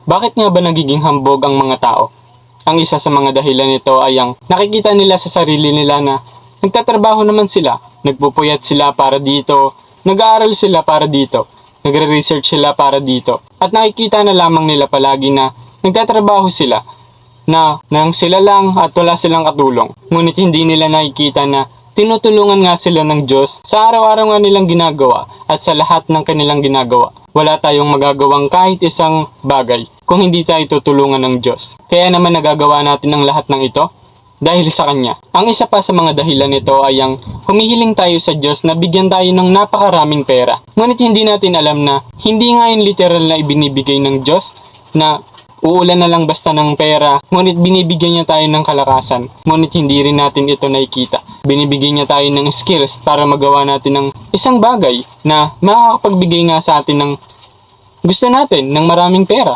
Bakit nga ba nagiging hambog ang mga tao? Ang isa sa mga dahilan nito ay ang nakikita nila sa sarili nila na nagtatrabaho naman sila, nagpupuyat sila para dito, nag-aaral sila para dito, nagre-research sila para dito. At nakikita na lamang nila palagi na nagtatrabaho sila na nang sila lang at wala silang katulong. Ngunit hindi nila nakikita na tinutulungan nga sila ng Diyos sa araw-araw nga nilang ginagawa at sa lahat ng kanilang ginagawa. Wala tayong magagawang kahit isang bagay kung hindi tayo tutulungan ng Diyos. Kaya naman nagagawa natin ang lahat ng ito dahil sa Kanya. Ang isa pa sa mga dahilan nito ay ang humihiling tayo sa Diyos na bigyan tayo ng napakaraming pera. Ngunit hindi natin alam na hindi nga yung literal na ibinibigay ng Diyos na uulan na lang basta ng pera, ngunit binibigyan niya tayo ng kalakasan. Ngunit hindi rin natin ito nakikita. Binibigyan niya tayo ng skills para magawa natin ng isang bagay na makakapagbigay nga sa atin ng gusto natin ng maraming pera.